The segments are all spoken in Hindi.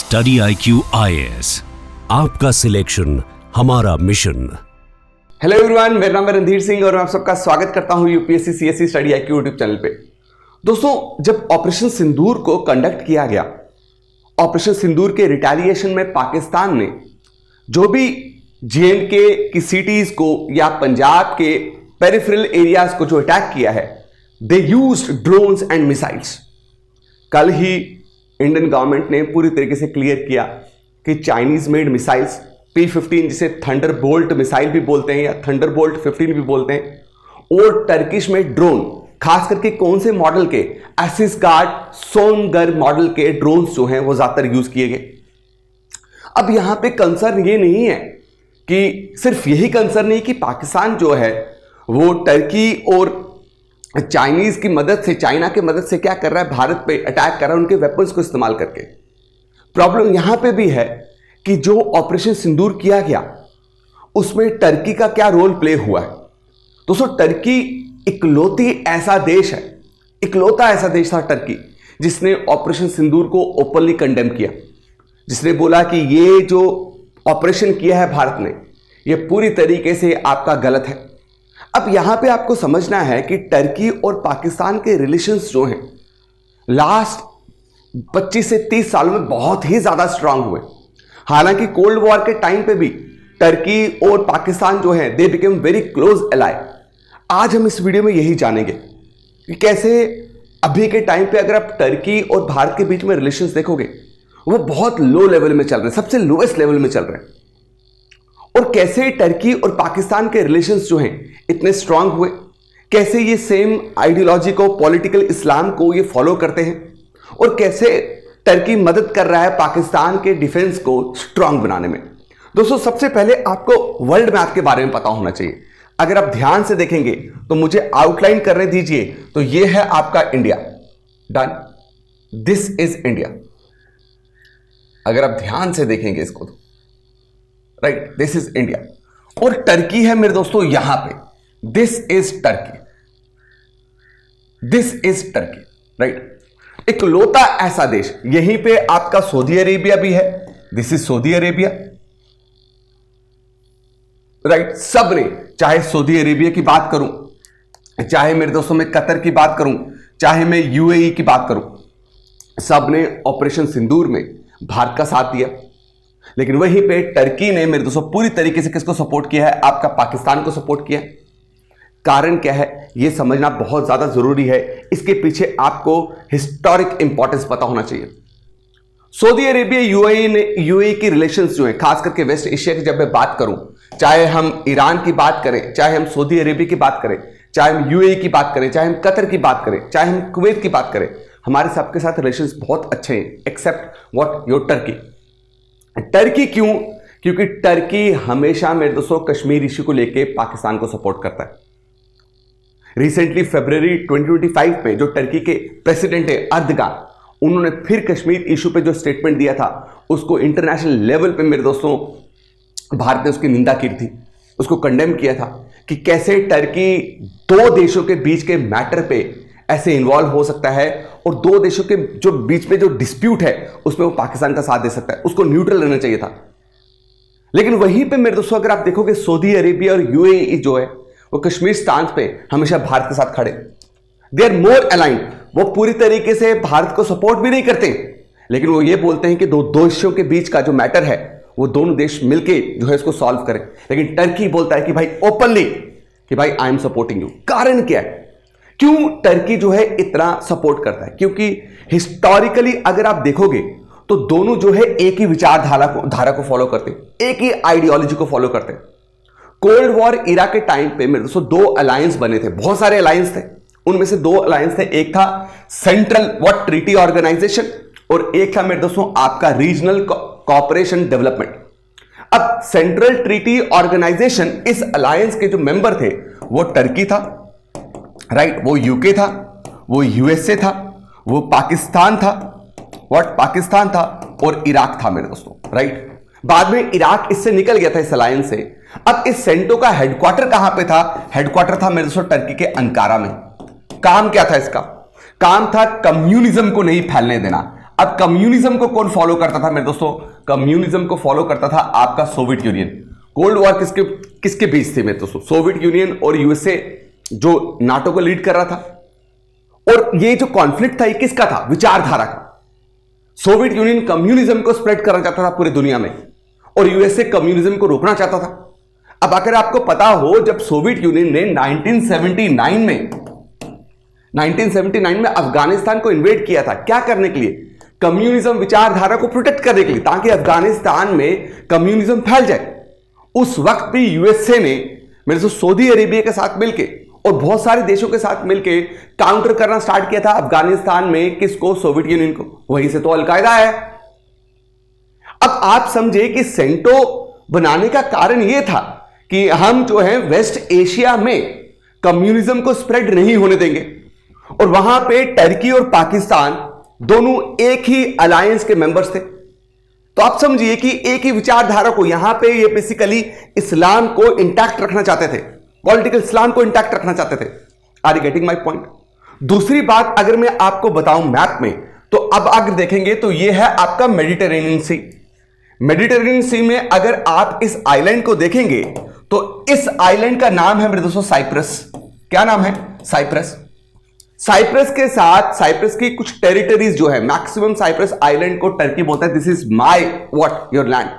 स्टडी IQ IAS, आपका सिलेक्शन हमारा मिशन। हेलो एवरीवन, मेरा नाम है रणधीर सिंह और मैं आप सबका स्वागत करता हूं UPSC CSC study IQ YouTube channel पे। दोस्तों, जब ऑपरेशन सिंदूर को कंडक्ट किया गया, ऑपरेशन सिंदूर के रिटेलिएशन में पाकिस्तान ने जो भी JNK की सिटीज को या पंजाब के पेरिफेरल एरियाज को जो अटैक किया है, they used drones and missiles. कल ही इंडियन गवर्नमेंट ने पूरी तरीके से क्लियर किया कि चाइनीज मेड मिसाइल्स P-15, जिसे थंडरबोल्ट मिसाइल भी बोलते हैं या थंडरबोल्ट 15 भी बोलते हैं, और टर्किश में ड्रोन, खास करके कौन से मॉडल के, एसिस गार्ड सोनगर मॉडल के ड्रोन्स जो हैं वो ज्यादातर यूज किए गए। अब यहां पे कंसर्न ये नहीं है कि सिर्फ यही कंसर्न नहीं कि पाकिस्तान जो है वो टर्की और चाइनीज की मदद से, चाइना की मदद से क्या कर रहा है, भारत पे अटैक कर रहा है उनके वेपन्स को इस्तेमाल करके। प्रॉब्लम यहां पे भी है कि जो ऑपरेशन सिंदूर किया गया उसमें टर्की का क्या रोल प्ले हुआ है। दोस्तों, टर्की इकलौता ऐसा देश था टर्की जिसने ऑपरेशन सिंदूर को ओपनली कंडेम किया, जिसने बोला कि ये जो ऑपरेशन किया है भारत ने, ये पूरी तरीके से आपका गलत है। अब यहां पे आपको समझना है कि टर्की और पाकिस्तान के रिलेशंस जो हैं लास्ट 25 से 30 सालों में बहुत ही ज्यादा स्ट्रांग हुए। हालांकि कोल्ड वॉर के टाइम पे भी टर्की और पाकिस्तान जो है they became very close ally. आज हम इस वीडियो में यही जानेंगे कि कैसे अभी के टाइम पे अगर आप टर्की और भारत के बीच में रिलेशंस देखोगे वो बहुत लो लेवल में चल रहे हैं, सबसे लोएस्ट लेवल में चल रहे हैं। और कैसे टर्की और पाकिस्तान के रिलेशंस जो हैं इतने स्ट्रांग हुए, कैसे ये सेम आइडियोलॉजी को, पॉलिटिकल इस्लाम को ये फॉलो करते हैं, और कैसे टर्की मदद कर रहा है पाकिस्तान के डिफेंस को स्ट्रांग बनाने में। दोस्तों, सबसे पहले आपको वर्ल्ड मैप के बारे में पता होना चाहिए। अगर आप ध्यान से देखेंगे तो मुझे आउटलाइन करने दीजिए, तो ये है आपका India. Done, this is India. अगर आप ध्यान से देखेंगे इसको तो राइट, दिस इज इंडिया। और टर्की है मेरे दोस्तों यहां पे, this is Turkey, this is Turkey, right. इकलौता ऐसा देश, यहीं पे आपका सऊदी अरेबिया भी है, this is Saudi Arabia, right. सब ने, चाहे सऊदी अरेबिया की बात करूं, चाहे मेरे दोस्तों मैं कतर की बात करूं, चाहे मैं UAE की बात करूं, सब ने ऑपरेशन सिंदूर में भारत का साथ दिया। लेकिन वहीं पे टर्की ने मेरे दोस्तों पूरी तरीके से किसको सपोर्ट किया है, आपका पाकिस्तान को सपोर्ट किया है। कारण क्या है यह समझना बहुत ज्यादा जरूरी है। इसके पीछे आपको हिस्टोरिक इंपॉर्टेंस पता होना चाहिए। सऊदी अरेबिया UAE की रिलेशंस जो है, खास करके वेस्ट एशिया की जब मैं बात करूं, चाहे हम ईरान की बात करें, चाहे हम सऊदी अरेबिया की बात करें, चाहे हम UAE की बात करें, चाहे हम कतर की बात करें, चाहे हम कुवैत की बात करें, हमारे सबके साथ रिलेशंस बहुत अच्छे हैं, except what your Turkey. Turkey क्यों? क्योंकि टर्की हमेशा मेरे दोस्तों कश्मीर इश्यू को लेके पाकिस्तान को सपोर्ट करता है। रिसेंटली फरवरी 2025 में जो टर्की के प्रेसिडेंट है अर्दगान, उन्होंने फिर कश्मीर इशू पे जो स्टेटमेंट दिया था उसको इंटरनेशनल लेवल पे मेरे दोस्तों भारत ने उसकी निंदा की थी, उसको कंडेम किया था कि कैसे टर्की दो देशों के बीच के मैटर पे ऐसे इन्वॉल्व हो सकता है और दो देशों के जो बीच में जो डिस्प्यूट है उसमें वो पाकिस्तान का साथ दे सकता है, उसको न्यूट्रल रहना चाहिए था। लेकिन वहीं पे मेरे दोस्तों अगर आप देखोगे सऊदी अरेबिया और UAE जो है वो कश्मीर स्टांस पे हमेशा भारत के साथ खड़े, दे आर मोर अलाइंड। वो पूरी तरीके से भारत को सपोर्ट भी नहीं करते, लेकिन वो ये बोलते हैं कि दो देशों के बीच का जो मैटर है वो दोनों देश मिलके जो है इसको सॉल्व करें। लेकिन टर्की बोलता है कि भाई ओपनली कि भाई आई एम सपोर्टिंग यू। कारण क्या है, क्यों टर्की जो है इतना सपोर्ट करता है? क्योंकि हिस्टोरिकली अगर आप देखोगे तो दोनों जो है एक ही विचारधारा को फॉलो करते हैं, एक ही आइडियोलॉजी को फॉलो करते हैं। कोल्ड वॉर इरा के टाइम पे मेरे दोस्तों दो अलायंस बने थे, बहुत सारे अलायंस थे, उनमें से दो अलायंस थे, एक था सेंट्रल व्हाट ट्रीटी ऑर्गेनाइजेशन और एक था मेरे दोस्तों आपका रीजनल कोऑपरेशन डेवलपमेंट। अब सेंट्रल ट्रीटी ऑर्गेनाइजेशन, इस अलायंस के जो मेंबर थे वो टर्की था, राइट, वो यूके था, वो USA था, वो पाकिस्तान था, पाकिस्तान था और इराक था मेरे दोस्तों, राइट। बाद में इराक इससे निकल गया था इस अलायंस से। अब इस सेंटो का हेडक्वार्टर कहां पे था? हेडक्वार्टर था मेरे दोस्तों टर्की के अंकारा में। काम क्या था इसका? काम था कम्युनिज्म को नहीं फैलने देना, अब कम्युनिज्म को कौन फॉलो करता था मेरे दोस्तों? कम्युनिज्म को फॉलो करता था आपका सोवियत यूनियन। कोल्ड वॉर किसके किसके बीच थे मेरे दोस्तों? सोवियत यूनियन और यूएसए जो नाटो को लीड कर रहा था। और ये जो कॉन्फ्लिक्ट था ये किसका था? विचारधारा का। सोवियत यूनियन कम्युनिज्म को स्प्रेड करना चाहता था पूरी दुनिया में और यूएसए कम्युनिज्म को रोकना चाहता था। अब अगर आपको पता हो, जब सोवियत यूनियन ने 1979 में अफगानिस्तान को इन्वेड किया था, क्या करने के लिए? कम्युनिज्म विचारधारा को प्रोटेक्ट करने के लिए, ताकि अफगानिस्तान में कम्युनिज्म फैल जाए। उस वक्त भी यूएसए ने मेरे से सऊदी अरेबिया के साथ मिलकर और बहुत सारे देशों के साथ मिलकर काउंटर करना स्टार्ट किया था अफगानिस्तान में। किसको? सोवियत यूनियन को। वहीं से तो अलकायदा है। अब आप समझे कि सेंटो बनाने का कारण यह था कि हम जो है वेस्ट एशिया में कम्युनिज्म को स्प्रेड नहीं होने देंगे। और वहां पे टर्की और पाकिस्तान दोनों एक ही अलायंस के मेंबर्स थे। तो आप समझिए कि एक ही विचारधारा को, यहां पे ये बेसिकली इस्लाम को इंटैक्ट रखना चाहते थे, पॉलिटिकल इस्लाम को इंटैक्ट रखना चाहते थे। Are you getting my point? दूसरी बात अगर मैं आपको बताऊं मैप में, तो अब अगर देखेंगे तो ये है आपका मेडिटेरेनियन सी। मेडिटेरेनियन सी में अगर आप इस आइलैंड को देखेंगे तो इस आइलैंड का नाम है मेरे दोस्तों साइप्रस। क्या नाम है? साइप्रस। साइप्रस के साथ साइप्रस की कुछ टेरिटरीज जो है, मैक्सिमम साइप्रस आइलैंड को टर्की बोलता है। This is my what your land.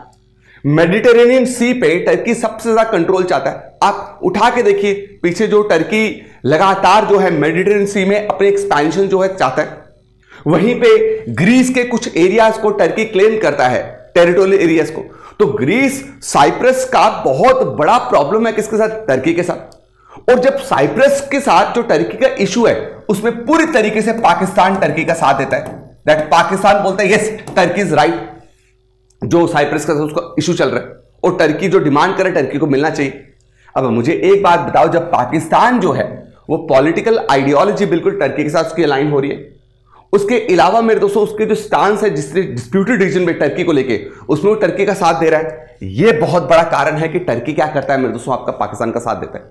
Mediterranean sea पे टर्की सबसे ज्यादा कंट्रोल चाहता है। आप उठा के देखिए पीछे, जो टर्की लगातार जो है मेडिटेरेनियन सी में अपने एक्सपेंशन जो है चाहता है। वहीं पे ग्रीस के कुछ एरियाज को टर्की क्लेम करता है, टेरिटोरियल एरियाज को। तो ग्रीस साइप्रस का बहुत बड़ा प्रॉब्लम है किसके साथ? टर्की के साथ। और जब साइप्रस के साथ जो टर्की का इशू है, उसमें पूरी तरीके से पाकिस्तान टर्की का साथ देता है। दैट पाकिस्तान बोलता है यस टर्की इज राइट, जो साइप्रस का उसका इशू चल रहा है और टर्की जो डिमांड करे टर्की को मिलना चाहिए। अब मुझे एक बात बताओ, जब पाकिस्तान जो है वो पॉलिटिकल आइडियोलॉजी बिल्कुल टर्की के साथ उसकी अलाइन हो रही है, उसके अलावा मेरे दोस्तों उसके जो स्टांस है जिस डिस्प्यूटेड रीजन में टर्की को लेके, उसमें वो टर्की का साथ दे रहा है। यह बहुत बड़ा कारण है कि टर्की क्या करता है मेरे दोस्तों? आपका पाकिस्तान का साथ देता है।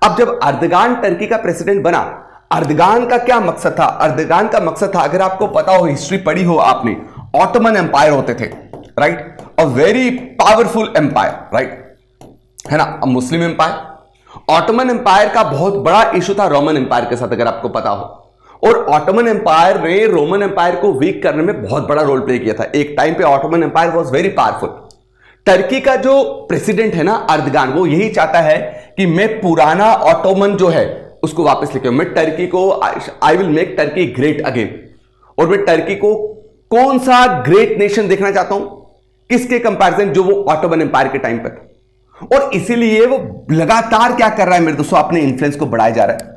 अब जब अर्दगान टर्की का प्रेसिडेंट बना, अर्दगान का क्या मकसद था? अर्दगान का मकसद था, अगर आपको पता हो, हिस्ट्री पढ़ी हो आपने, ऑटोमन एम्पायर होते थे, right? A very powerful empire, right, है ना? अब मुस्लिम एम्पायर। ऑटोमन एम्पायर का बहुत बड़ा इशू था रोमन एम्पायर के साथ, अगर आपको पता हो। और ऑटोमन एम्पायर ने रोमन एम्पायर को वीक करने में बहुत बड़ा रोल प्ले किया था। एक टाइम पे Ottoman empire was very powerful. Turkey का जो प्रेसिडेंट है ना अर्दगान, वो यही चाहता है कि मैं पुराना ऑटोमन जो है उसको वापस लेके आऊं। मैं टर्की को, I will make Turkey great again. और मैं टर्की को कौन सा ग्रेट नेशन देखना चाहता हूं? किसके कंपैरिजन? जो वो ऑटोमन एम्पायर के टाइम पे था। और इसीलिए वो लगातार क्या कर रहा है मेरे दोस्तों? अपने इन्फ्लुएंस को बढ़ाया जा रहा है।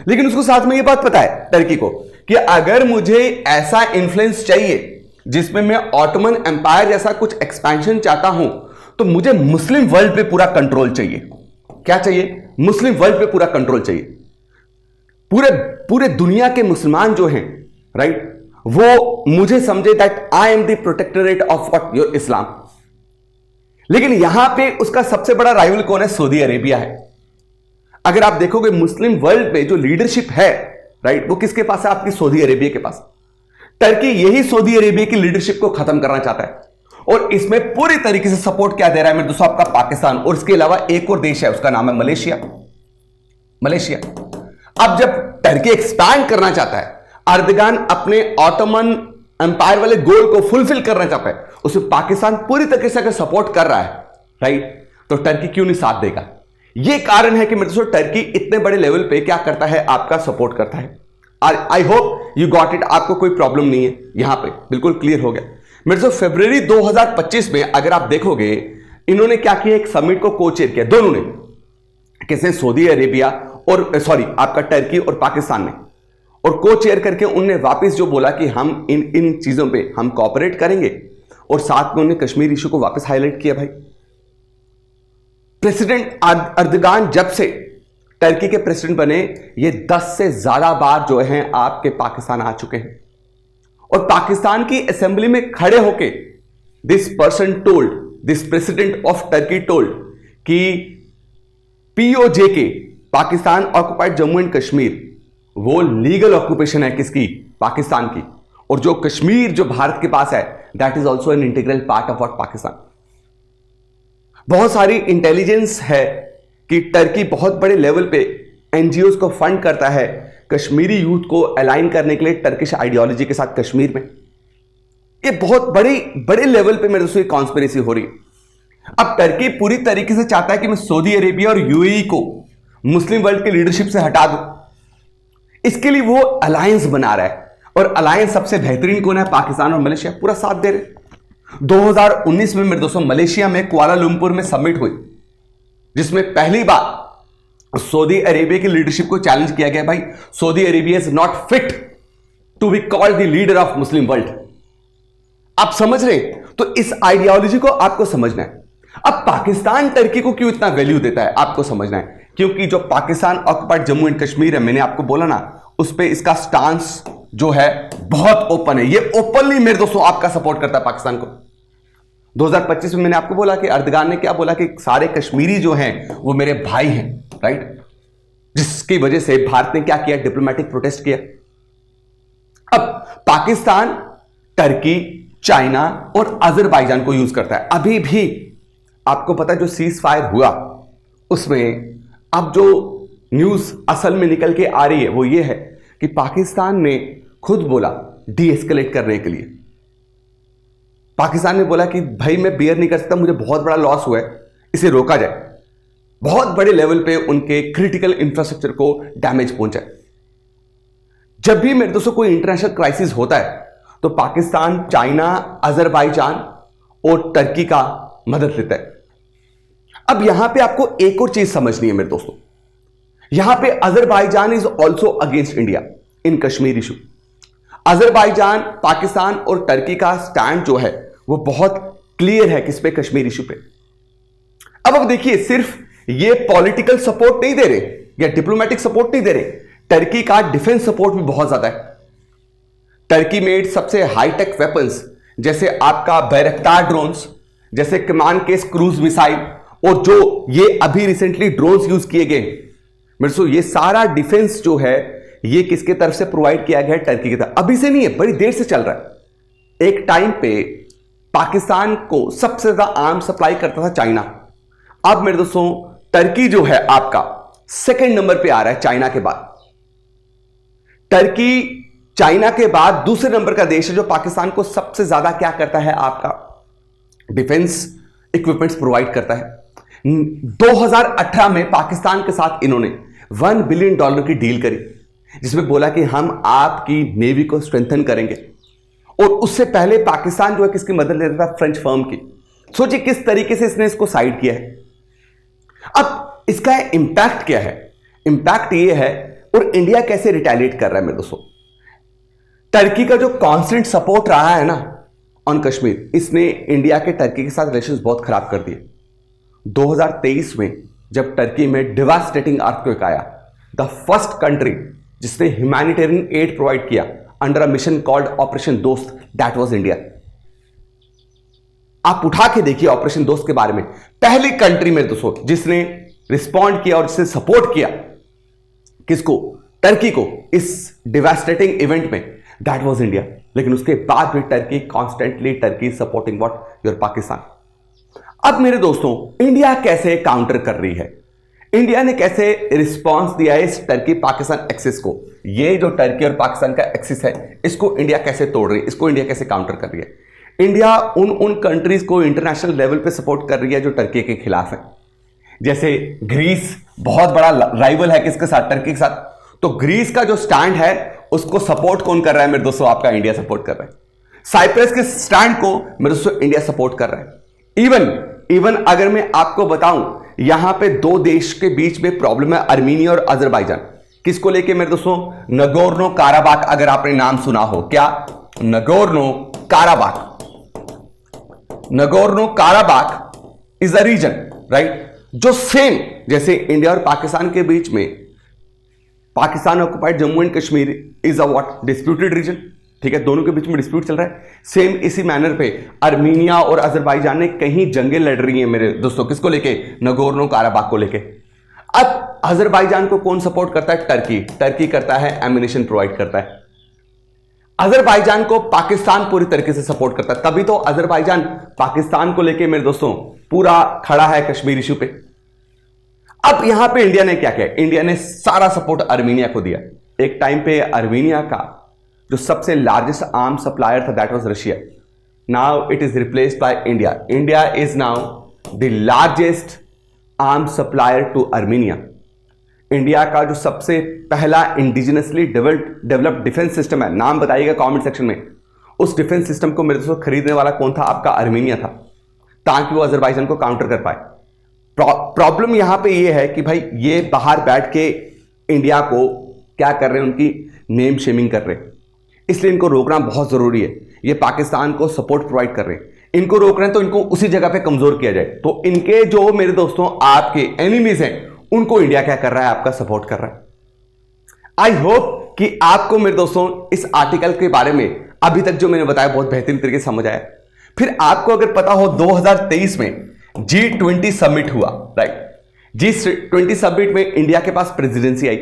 लेकिन उसको साथ में ये बात पता है टर्की को कि अगर मुझे ऐसा इन्फ्लुएंस चाहिए जिसमें मैं ऑटोमन एम्पायर जैसा कुछ एक्सपेंशन चाहता हूं, तो मुझे मुस्लिम वर्ल्ड पे पूरा कंट्रोल चाहिए। क्या चाहिए? मुस्लिम वर्ल्ड पे पूरा कंट्रोल चाहिए। पूरे दुनिया के मुसलमान जो हैं, राइट, वो मुझे समझे that I am the protectorate of what your Islam. लेकिन यहां पे उसका सबसे बड़ा राइवल कौन है? सऊदी अरेबिया है। अगर आप देखोगे मुस्लिम वर्ल्ड में जो लीडरशिप है, राइट, वो किसके पास है? आपकी सऊदी अरेबिया के पास। टर्की यही सऊदी अरेबिया की लीडरशिप को खत्म करना चाहता है और इसमें पूरी तरीके से सपोर्ट क्या दे रहा है मेरे दोस्तों? आपका पाकिस्तान। और इसके अलावा एक और देश है, उसका नाम है मलेशिया। मलेशिया। अब जब टर्की एक्सपैंड करना चाहता है, अर्दगान अपने ऑटोमन एम्पायर वाले गोल को फुलफिल करना चाहता है, उसमें पाकिस्तान पूरी तरीके से अगर सपोर्ट कर रहा है, राइट, तो टर्की क्यों नहीं साथ देगा? यह कारण है कि मेरे दोस्तों टर्की इतने बड़े लेवल पे क्या करता है? आपका सपोर्ट करता है। I hope you got it. आपको कोई प्रॉब्लम नहीं है, यहां पे बिल्कुल क्लियर हो गया मेरे दोस्तों। फरवरी 2025 में अगर आप देखोगे, इन्होंने क्या किया? एक समिट को को चेयर किया, दोनों ने। किसने? सऊदी अरेबिया और आपका टर्की और पाकिस्तान ने। और को चेयर करके उनने वापस जो बोला कि हम इन चीजों पे हम कोऑपरेट करेंगे। और साथ में उन्होंने कश्मीर इशू को वापस हाईलाइट किया। भाई, प्रेसिडेंट अर्दगान जब से टर्की के प्रेसिडेंट बने, ये 10 से ज्यादा बार जो हैं आपके पाकिस्तान आ चुके हैं। और पाकिस्तान की असेंबली में खड़े होके this person told, this president of Turkey told कि PoJK, Pakistan occupied Jammu and Kashmir, वो लीगल ऑक्यूपेशन है किसकी? पाकिस्तान की। और जो कश्मीर जो भारत के पास है, that is also an integral part of what Pakistan. बहुत सारी इंटेलिजेंस है कि टर्की बहुत बड़े लेवल पे एनजीओ को फंड करता है कश्मीरी यूथ को अलाइन करने के लिए टर्किश आइडियोलॉजी के साथ कश्मीर में। ये बहुत बड़े लेवल पे मेरे दोस्तों कॉन्स्पिरेसी हो रही है। अब टर्की पूरी तरीके से चाहता है कि मैं सऊदी अरेबिया और यूएई को मुस्लिम वर्ल्ड की लीडरशिप से हटा दूं। इसके लिए वो अलायंस बना रहा है, और अलायंस सबसे बेहतरीन कौन है? पाकिस्तान और मलेशिया पूरा साथ दे रहे। 2019 में मेरे दोस्तों मलेशिया में कुआलालंपुर में समिट हुई, जिसमें पहली बार सऊदी अरेबिया की लीडरशिप को चैलेंज किया गया, भाई Saudi Arabia is not fit to be called the leader of Muslim world. आप समझ रहे? तो इस आइडियोलॉजी को आपको समझना है। अब पाकिस्तान टर्की को क्यों इतना वैल्यू देता है आपको समझना है, क्योंकि जो पाकिस्तान ऑक्युपाइड जम्मू एंड कश्मीर है, मैंने आपको बोला ना, उस पे इसका स्टांस जो है बहुत ओपन है। ये ओपनली मेरे दोस्तों आपका सपोर्ट करता है पाकिस्तान को। 2025 में मैंने आपको बोला कि अर्दगान ने क्या बोला कि सारे कश्मीरी जो हैं वो मेरे भाई हैं, राइट? जिसकी वजह से भारत ने क्या किया? डिप्लोमेटिक प्रोटेस्ट किया। अब पाकिस्तान टर्की, चाइना और अजरबैजान को यूज करता है। अभी भी आपको पता है जो सीज फायर हुआ उसमें अब जो न्यूज असल में निकल के आ रही है वो ये है कि पाकिस्तान ने खुद बोला डी एस्केलेट करने के लिए। पाकिस्तान ने बोला कि भाई मैं बियर नहीं कर सकता, मुझे बहुत बड़ा लॉस हुआ है, इसे रोका जाए। बहुत बड़े लेवल पे उनके क्रिटिकल इंफ्रास्ट्रक्चर को डैमेज पहुंचा है। जब भी मेरे दोस्तों कोई इंटरनेशनल क्राइसिस होता है तो पाकिस्तान, चाइना, अजरबैजान और टर्की का मदद लेता है। अब यहां पे आपको एक और चीज समझनी है मेरे दोस्तों, यहां पे Azerbaijan is also against India in Kashmir issue. Azerbaijan, Pakistan और टर्की का स्टैंड जो है वो बहुत क्लियर है किस पे? कश्मीर इशू पे। अब देखिए, सिर्फ ये पॉलिटिकल सपोर्ट नहीं दे रहे या डिप्लोमेटिक सपोर्ट नहीं दे रहे, टर्की का डिफेंस सपोर्ट भी बहुत ज्यादा है। टर्की मेड सबसे हाईटेक वेपन्स जैसे आपका बैरक्टार ड्रोन्स, जैसे कमान केस क्रूज मिसाइल, और जो ये अभी रिसेंटली ड्रोन्स यूज किए गए मेरे सो, ये सारा डिफेंस जो है ये किसके तरफ से प्रोवाइड किया गया है? टर्की की तरफ। अभी से नहीं है, बड़ी देर से चल रहा है। एक टाइम पे पाकिस्तान को सबसे ज्यादा आर्म सप्लाई करता था चाइना। अब मेरे दोस्तों टर्की जो है आपका सेकंड नंबर पे आ रहा है चाइना के बाद। टर्की चाइना के बाद दूसरे नंबर का देश है जो पाकिस्तान को सबसे ज्यादा क्या करता है? आपका डिफेंस इक्विपमेंट्स प्रोवाइड करता है। 2018 में पाकिस्तान के साथ इन्होंने $1 बिलियन की डील करी, जिसमें बोला कि हम आपकी नेवी को स्ट्रेंथन करेंगे। और उससे पहले पाकिस्तान जो है किसकी मदद लेता था? फ्रेंच फर्म की। सोचिए किस तरीके से इसने इसको साइड किया है। अब इसका इंपैक्ट क्या है? इंपैक्ट ये है, और इंडिया कैसे रिटेलिएट कर रहा है मेरे दोस्तों। टर्की का जो कांस्टेंट सपोर्ट रहा है ना ऑन कश्मीर, इसने इंडिया के टर्की के साथ रिलेशंस बहुत खराब कर दिए। 2023 में जब टर्की में डिवास्टेटिंग अर्थक्वेक आया, द फर्स्ट कंट्री जिसने ह्यूमैनिटेरियन एड प्रोवाइड किया under a mission called operation दोस्त, दैट वाज इंडिया। आप उठा के देखिए ऑपरेशन दोस्त के बारे में, पहली कंट्री में दोस्तों जिसने रिस्पॉन्ड किया और जिसने सपोर्ट किया किसको? टर्की को इस डिवास्टेटिंग इवेंट में, दैट वाज इंडिया। लेकिन उसके बाद भी Turkey constantly Turkey supporting what? Your Pakistan. अब मेरे दोस्तों इंडिया कैसे काउंटर कर रही है? इंडिया ने कैसे रिस्पांस दिया है इस टर्की पाकिस्तान एक्सिस को? ये जो टर्की और पाकिस्तान का एक्सिस है इसको इंडिया कैसे तोड़ रही है? इसको इंडिया कैसे काउंटर कर रही है? इंडिया उन कंट्रीज को इंटरनेशनल लेवल पे सपोर्ट कर रही है जो टर्की के खिलाफ है। जैसे ग्रीस बहुत बड़ा राइवल है किसके साथ? टर्की के साथ। तो ग्रीस का जो स्टैंड है उसको सपोर्ट कौन कर रहा है मेरे दोस्तों? आपका इंडिया सपोर्ट कर रहा है। साइप्रस के स्टैंड को मेरे दोस्तों इंडिया सपोर्ट कर रहा है। इवन अगर मैं आपको बताऊं, यहां पे दो देश के बीच में प्रॉब्लम है, अर्मीनिया और अजरबैजान। किसको लेके मेरे दोस्तों? Nagorno Karabakh. अगर आपने नाम सुना हो, क्या? Nagorno Karabakh. Nagorno Karabakh is a region, right, जो सेम जैसे इंडिया और पाकिस्तान के बीच में Pakistan occupied Jammu and Kashmir is a what? Disputed region. ठीक है, दोनों के बीच में डिस्प्यूट चल रहा है। सेम इसी मैनर पे अर्मीनिया और अजरबैजान ने कहीं जंगें लड़ रही हैं मेरे दोस्तों, किसको लेके? नगोर्नो काराबाख को लेके। अब अजरबैजान को कौन सपोर्ट करता है? टर्की। टर्की करता है एम्युनिशन प्रोवाइड करता है। अजरबैजान को पाकिस्तान पूरी तरीके से सपोर्ट करता है, तभी तो अजरबैजान पाकिस्तान को लेके मेरे दोस्तों पूरा खड़ा है कश्मीर इशू पे। अब यहां पे इंडिया ने क्या किया, इंडिया ने सारा सपोर्ट अर्मीनिया को दिया। एक टाइम पे अर्मीनिया का जो सबसे लार्जेस्ट आर्म सप्लायर था that was Russia, now it is replaced by India. India is now the largest arm supplier to Armenia. India का जो सबसे पहला इंडिजिनसली डेवलप्ड डिफेंस सिस्टम है, नाम बताइएगा कमेंट सेक्शन में, उस डिफेंस सिस्टम को मेरे दोस्तों खरीदने वाला कौन था, आपका अर्मीनिया था, ताकि वो अजरबैजान को काउंटर कर पाए। प्रॉब्लम यहां पे ये है कि भाई ये बाहर बैठ के इंडिया को क्या कर रहे हैं, उनकी नेम शेमिंग कर रहे हैं, इसलिए इनको रोकना बहुत जरूरी है। ये पाकिस्तान को सपोर्ट प्रोवाइड कर रहे हैं, इनको रोक रहे हैं तो इनको उसी जगह पे कमजोर किया जाए। तो इनके जो मेरे दोस्तों आपके एनिमीज हैं उनको इंडिया क्या कर रहा है, आपका सपोर्ट कर रहा है। आई होप कि आपको मेरे दोस्तों इस आर्टिकल के बारे में अभी तक जो मैंने बताया बहुत बेहतरीन तरीके से समझ आया। फिर आपको अगर पता हो 2023 में G20 समिट हुआ, राइट। G20 समिट में इंडिया के पास प्रेसिडेंसी आई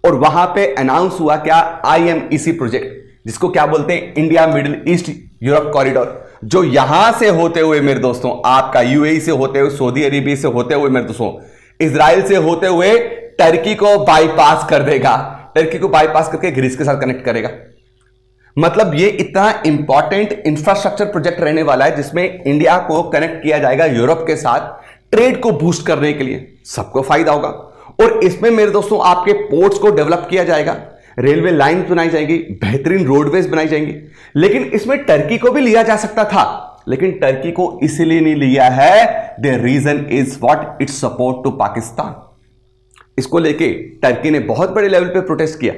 और वहां पे अनाउंस हुआ क्या, IMEC प्रोजेक्ट, जिसको क्या बोलते हैं, India middle east Europe corridor, जो यहां से होते हुए मेरे दोस्तों आपका UAE से होते हुए, सऊदी अरेबिया से होते हुए मेरे दोस्तों इजराइल से होते हुए टर्की को बाईपास कर देगा, टर्की को बाईपास करके ग्रीस के साथ कनेक्ट करेगा। मतलब ये इतना इंपॉर्टेंट इंफ्रास्ट्रक्चर प्रोजेक्ट रहने वाला है जिसमें इंडिया को कनेक्ट किया जाएगा यूरोप के साथ, ट्रेड को बूस्ट करने के लिए, सबको फायदा होगा। और इसमें मेरे दोस्तों आपके पोर्ट्स को डेवलप किया जाएगा, रेलवे लाइन बनाई जाएगी, बेहतरीन रोडवेज बनाई जाएंगी। लेकिन इसमें टर्की को भी लिया जा सकता था, लेकिन टर्की को इसलिए नहीं लिया है, the reason is what, it's support to Pakistan. इसको लेके टर्की ने बहुत बड़े लेवल पे प्रोटेस्ट किया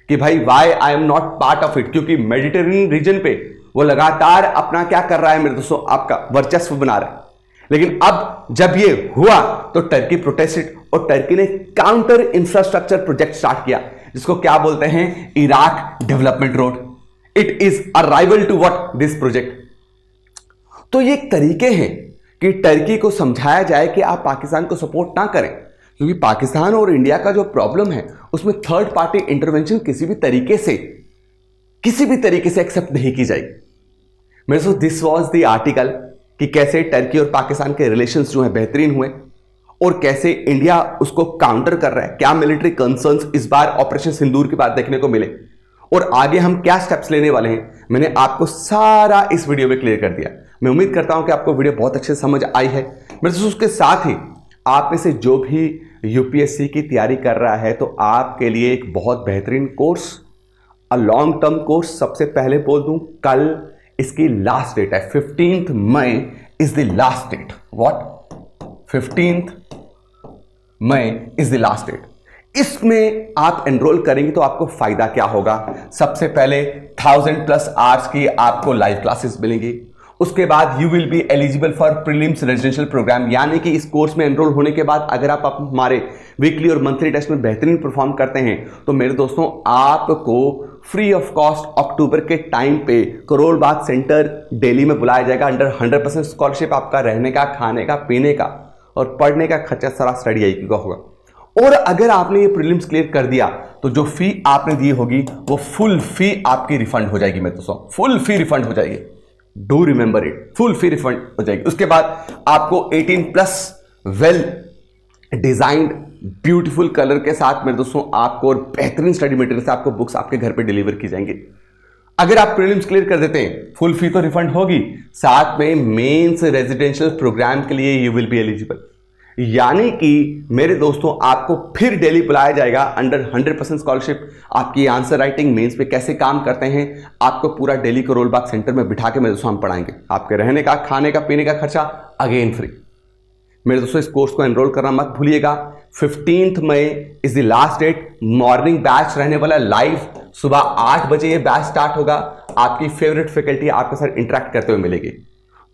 कि भाई why I am not part of it, क्योंकि मेडिटेरेनियन रीजन पे वो लगातार अपना क्या कर रहा है मेरे दोस्तों, आपका वर्चस्व बना रहा है। लेकिन अब जब ये हुआ तो टर्की प्रोटेस्टेड और टर्की ने काउंटर इंफ्रास्ट्रक्चर प्रोजेक्ट स्टार्ट किया, जिसको क्या बोलते हैं, Iraq development road. It is a rival to what, this project. तो ये तरीके हैं कि टर्की को समझाया जाए कि आप पाकिस्तान को सपोर्ट ना करें, क्योंकि पाकिस्तान और इंडिया का जो प्रॉब्लम है उसमें थर्ड पार्टी इंटरवेंशन किसी भी तरीके से एक्सेप्ट नहीं की जाएगी। मेरे दोस्तों दिस वाज द आर्टिकल कि कैसे टर्की और पाकिस्तान के रिलेशंस जो है बेहतरीन हुए और कैसे इंडिया उसको काउंटर कर रहा है, क्या मिलिट्री कंसर्न्स इस बार ऑपरेशन सिंदूर के बाद देखने को मिले और आगे हम क्या स्टेप्स लेने वाले हैं, मैंने आपको सारा इस वीडियो में क्लियर कर दिया। मैं उम्मीद करता हूं कि आपको वीडियो बहुत अच्छे से समझ आई है। मेरे दोस्तों उसके साथ ही आप में से जो भी यूपीएससी की तैयारी कर रहा है तो आपके लिए एक बहुत बेहतरीन course, a long term course, सबसे पहले बोल दूं कल इसकी लास्ट डेट है, 15th May is the last date. What, 15th May is the last date. इसमें आप एनरोल करेंगे तो आपको फायदा क्या होगा, सबसे पहले 1000+ आवर्स की आपको लाइव क्लासेस मिलेंगी। उसके बाद you will be eligible for prelims residential programme, यानी कि इस कोर्स में एनरोल होने के बाद अगर आप हमारे वीकली और मंथली टेस्ट में बेहतरीन परफॉर्म करते हैं तो मेरे दोस्तों आपको फ्री ऑफ कॉस्ट अक्टूबर के टाइम पे करोल बाग सेंटर दिल्ली में बुलाया जाएगा। अंडर 100% स्कॉलरशिप, आपका रहने का, खाने का, पीने का और पढ़ने का खर्चा सारा स्टडी आई का होगा। और अगर आपने ये प्रीलिम्स क्लियर कर दिया तो जो फी आपने दी होगी वो फुल फी आपकी रिफंड हो जाएगी मेरे दोस्तों, फुल फी रिफंड हो जाएगी। Do remember it, full fee refund हो जाएगी। उसके बाद आपको 18+ वेल डिजाइंड ब्यूटीफुल कलर के साथ मेरे दोस्तों आपको और बेहतरीन स्टडी मटेरियल से आपको बुक्स आपके घर पे डिलीवर की जाएंगी। अगर आप प्रीलिम्स क्लियर कर देते हैं फुल फी तो रिफंड होगी, साथ में मेंस रेजिडेंशियल प्रोग्राम के लिए यू विल बी एलिजिबल, यानी कि मेरे दोस्तों आपको फिर दिल्ली बुलाया जाएगा अंडर 100% स्कॉलरशिप। आपकी आंसर राइटिंग मेंस पे कैसे काम करते हैं आपको पूरा दिल्ली करोल बाग सेंटर में बिठा के मेरे दोस्तों हम पढ़ाएंगे। आपके रहने का, खाने का, पीने का खर्चा अगेन फ्री। मेरे दोस्तों इस कोर्स को एनरोल करना मत भूलिएगा। 15th May is the last date. Morning batch रहने वाला लाइव, सुबह 8 बजे ये बैच स्टार्ट होगा। आपकी फेवरेट फैकल्टी आपके साथ इंटरेक्ट करते हुए मिलेगी।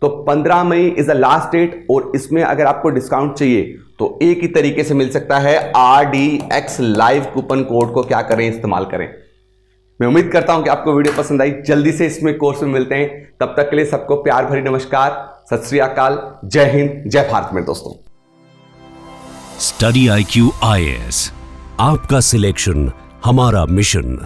तो 15 May is the last date और इसमें अगर आपको डिस्काउंट चाहिए तो एक ही तरीके से मिल सकता है, RDX लाइव कूपन कोड को क्या करें, इस्तेमाल करें। मैं उम्मीद करता हूं कि आपको वीडियो पसंद आई। जल्दी से इसमें कोर्स में मिलते हैं, तब तक के लिए सबको प्यार भरी नमस्कार, सत श्री अकाल, जय हिंद, जय भारत मेरे दोस्तों। स्टडी IQ IAS, आपका सिलेक्शन हमारा मिशन।